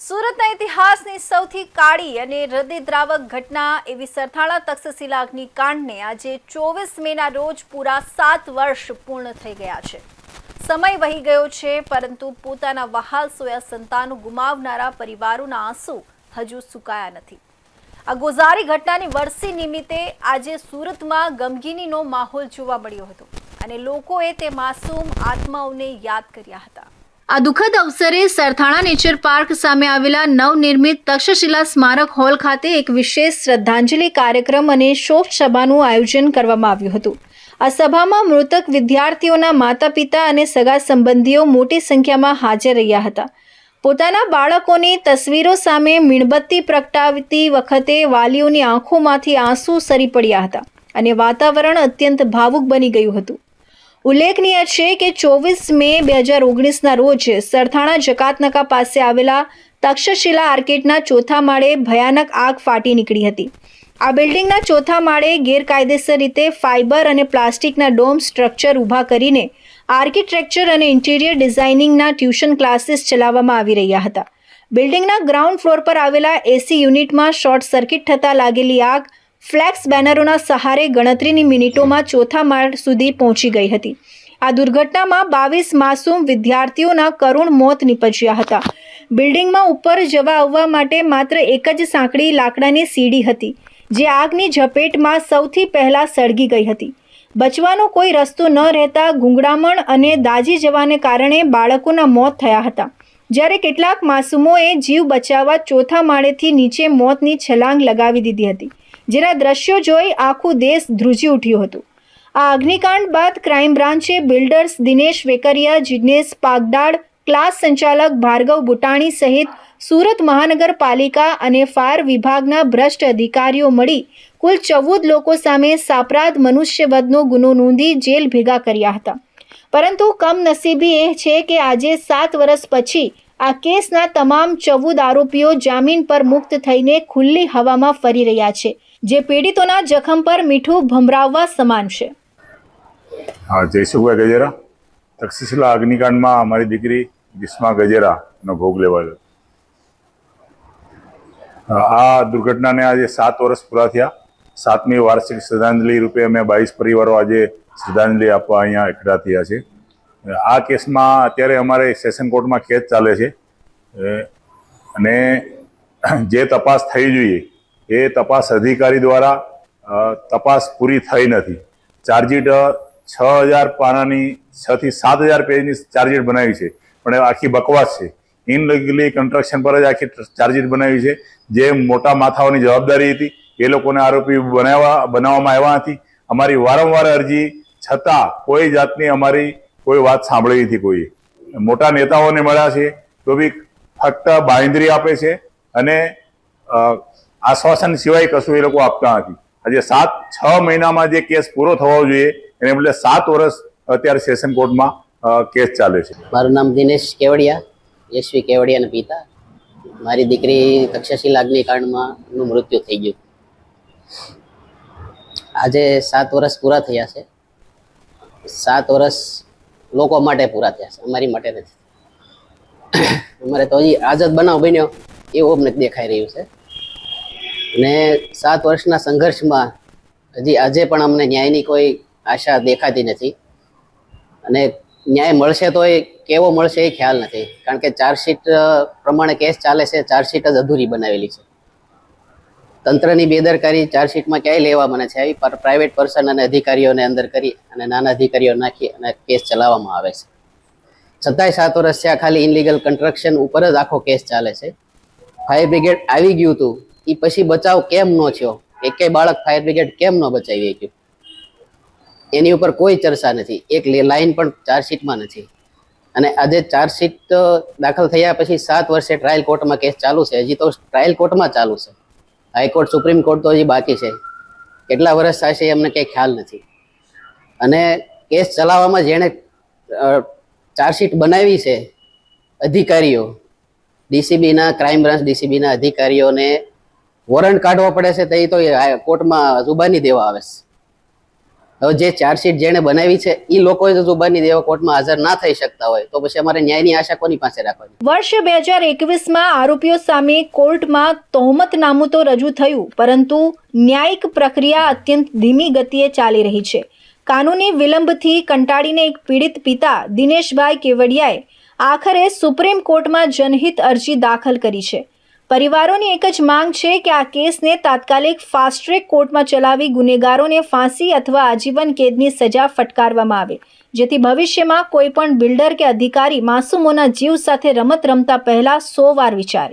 સુરતના ઇતિહાસની સૌથી કાળી અને હૃદયદ્રાવક ઘટના એવી સરથાણા તક્ષશિલા અગ્નિકાંડને આજે 24 મેના રોજ પૂરા 7 વર્ષ પૂર્ણ થઈ ગયા છે। સમય વહી ગયો છે, પરંતુ પોતાના વહાલ સોયા સંતાનો ગુમાવનારા પરિવારોના આંસુ હજુ સુકાયા નથી। આ ગોઝારી ઘટનાની વર્ષી નિમિત્તે આજે સુરતમાં ગમગીનીનો માહોલ જોવા મળ્યો હતો અને લોકોએ તે માસૂમ આત્માઓને યાદ કર્યા હતા। આ દુઃખદ અવસરે સરથાણા નેચર પાર્ક સામે આવેલા નવનિર્મિત તક્ષશિલા સ્મારક હોલ ખાતે એક વિશેષ શ્રદ્ધાંજલિ કાર્યક્રમ અને શોક સભાનું આયોજન કરવામાં આવ્યું હતું। આ સભામાં મૃતક વિદ્યાર્થીઓના માતા પિતા અને સગા સંબંધીઓ મોટી સંખ્યામાં હાજર રહ્યા હતા। પોતાના બાળકોની તસવીરો સામે મીણબત્તી પ્રગટાવતી વખતે વાલીઓની આંખોમાંથી આંસુ સરી પડ્યા હતા અને વાતાવરણ અત્યંત ભાવુક બની ગયું હતું। ઉલ્લેખનીય છે કે 24 મે 2019ના રોજ સરથાણા જકાતનાકા પાસે આવેલા તક્ષશિલા આર્કેડના ચોથા માળે ભયાનક આગ ફાટી નીકળી હતી। આ બિલ્ડિંગના ચોથા માળે ગેરકાયદેસર રીતે ફાઇબર અને પ્લાસ્ટિકના ડોમ સ્ટ્રક્ચર ઊભા કરીને આર્કિટેક્ચર અને ઇન્ટિરિયર ડિઝાઇનિંગના ટ્યુશન ક્લાસીસ ચલાવવામાં આવી રહ્યા હતા। બિલ્ડિંગના ગ્રાઉન્ડ ફ્લોર પર આવેલા એસી યુનિટમાં શોર્ટ સર્કિટ થતાં લાગેલી આગ ફ્લેક્સ બેનરોના સહારે ગણતરીની મિનિટોમાં ચોથા માળ સુધી પહોંચી ગઈ હતી। આ દુર્ઘટનામાં 22 માસૂમ વિદ્યાર્થીઓના કરુણ મોત નીપજ્યા હતા। બિલ્ડિંગમાં ઉપર જવા આવવા માટે માત્ર એક જ સાંકડી લાકડાની સીડી હતી, જે આગની ઝપેટમાં સૌથી પહેલા સળગી ગઈ હતી। બચવાનો કોઈ રસ્તો ન રહેતા ગૂંગળામણ અને દાઝી જવાને કારણે બાળકોના મોત થયા હતા, જ્યારે કેટલાક માસૂમોએ જીવ બચાવવા ચોથા માળેથી નીચે મોતની છલાંગ લગાવી દીધી હતી, જેના દ્રશ્યો જોઈ આખું દેશ ધ્રુજી ઉઠ્યું હતું। આ અગ્નિકાંડ બાદ ક્રાઇમ બ્રાન્ચે બિલ્ડર્સ દિનેશ વેકરિયા, જિગ્નેશ પાગડાળ, ક્લાસ સંચાલક ભાર્ગવ બુટાણી સહિત સુરત મહાનગરપાલિકા અને ફાયર વિભાગના ભ્રષ્ટ અધિકારીઓ મળી કુલ 14 લોકો સામે સાપરાધ મનુષ્યવધનો ગુનો નોંધી જેલ ભેગા કર્યા હતા। પરંતુ કમનસીબી એ છે કે આજે 7 વર્ષ પછી આ કેસના તમામ 14 આરોપીઓ જામીન પર મુક્ત થઈને ખુલ્લી હવામાં ફરી રહ્યા છે, જે પીડિતોના જખમ પર મીઠું ભમરાવવા સમાન છે। હા, જયસુખભાઈ ગજેરા, તક્ષશિલા અગ્નિકાંડમાં અમારી દીકરી ગ્રીષ્મા ગજેરાનો ભોગ લેવાયો। આ દુર્ઘટનાને આજે 7 વર્ષ પૂરા થયા। 7મી વાર્ષિક શ્રદ્ધાંજલિ રૂપે અમે 22 પરિવારો આજે શ્રદ્ધાંજલિ આપવા અહીંયા એકઠા થયા છે। આ કેસમાં અત્યારે અમારે સેશન કોર્ટમાં કેસ ચાલે છે અને જે તપાસ થઈ જોઈએ એ તપાસ અધિકારી દ્વારા તપાસ પૂરી થઈ નથી। ચાર્જશીટ 6000 પાનાની 6 થી 7000 પેજની ચાર્જશીટ બનાવી છે, પણ એ આખી બકવાસ છે। ઇનલીગલી કન્સ્ટ્રક્શન પર જ આખી ચાર્જશીટ બનાવી છે। જે મોટા માથાઓની જવાબદારી હતી એ લોકોને આરોપી બનાવવામાં આવ્યા નથી। અમારી વારંવાર અરજી છતાં કોઈ જાતની અમારી કોઈ વાત સાંભળી નથી। કોઈ મોટા નેતાઓને મળ્યા છે તો બી ફક્ત બાંયધરી આપે છે અને આશ્વાસન સિવાય કશું એ લોકો આપતા નથી। આજે 6 મહિનામાં જે કેસ પૂરો થવો જોઈએ એને બદલે 7 વર્ષ અત્યારે સેશન કોર્ટમાં કેસ ચાલે છે। મારું નામ દિનેશ કેવડિયા, યશવી કેવડિયાના પિતા। મારી દીકરી તક્ષશિલા અગ્નિકાંડમાં એનું મૃત્યુ થઈ ગયું। આજે 7 વર્ષ પૂરા થયા છે। 7 વર્ષ લોકો માટે પૂરા થયા છે, અમારી માટે નથી। અમારે તો હજી આઝાદ બનાવ બન્યો એવું અમને દેખાઈ રહ્યું છે અને 7 વર્ષના સંઘર્ષમાં હજી આજે પણ અમને ન્યાયની કોઈ આશા દેખાતી નથી અને ન્યાય મળશે તો એ કેવો મળશે એ ખ્યાલ નથી, કારણ કે ચાર્જશીટ પ્રમાણે કેસ ચાલે છે। ચાર્જશીટ જ અધૂરી બનાવેલી છે। તંત્રની બેદરકારી ચાર્જશીટમાં ક્યાંય લેવા મને છે। આવી પ્રાઇવેટ પર્સન અને અધિકારીઓને અંદર કરી અને નાના અધિકારીઓ નાખી અને કેસ ચલાવવામાં આવે છે। છતાંય 7 વર્ષ થયા, ખાલી ઇનલીગલ કન્સ્ટ્રક્શન ઉપર જ આખો કેસ ચાલે છે। ફાયર બ્રિગેડ આવી ગયું હતું, એ પછી બચાવ કેમ ન થયો? એકેય બાળક ફાયર બ્રિગેડ કેમ ન બચાવી ગયું? એની ઉપર કોઈ ચર્ચા નથી, એક લાઈન પણ ચાર્જશીટમાં નથી। અને આજે ચાર્જશીટ દાખલ થયા પછી 7 વર્ષે ટ્રાયલ કોર્ટમાં કેસ ચાલુ છે। હજી તો ટ્રાયલ કોર્ટમાં ચાલુ છે, હાઈકોર્ટ સુપ્રીમ કોર્ટ તો હજી બાકી છે। કેટલા વર્ષ થશે અમને કંઈ ખ્યાલ નથી અને કેસ ચલાવવામાં જેણે ચાર્જશીટ બનાવી છે અધિકારીઓ, ડીસીબીના ક્રાઇમ બ્રાન્ચ ડીસીબીના અધિકારીઓને વોરંટ કાઢવા પડે છે, તો એ તો કોર્ટમાં જુબાની દેવા આવે છે। હવે જે ચાર્જશીટ જેણે બનાવી છે એ લોકો જો બની દેવા કોર્ટમાં હાજર ના થઈ શકતા હોય તો પછી અમારે ન્યાયની આશા કોની પાસે રાખવાની? વર્ષ 2021માં આરોપીઓ સામે કોર્ટમાં તહોમતનામું તો રજૂ થયું, પરંતુ ન્યાયિક પ્રક્રિયા અત્યંત ધીમી ગતિએ ચાલી રહી છે. કાનૂની વિલંબથી કંટાળીને એક પીડિત પિતા દિનેશભાઈ કેવડિયાએ આખરે સુપ્રીમ કોર્ટમાં જનહિત અરજી દાખલ કરી છે. પરિવારોની એક જ માંગ છે કે આ કેસને તાત્કાલિક ફાસ્ટ ટ્રેક કોર્ટમાં ચલાવી ગુનેગારોને ફાંસી અથવા આજીવન કેદની સજા ફટકારવામાં આવે, જેથી ભવિષ્યમાં કોઈ પણ બિલ્ડર કે અધિકારી માસૂમોના જીવ સાથે રમત રમતા પહેલા 100 વાર વિચારે.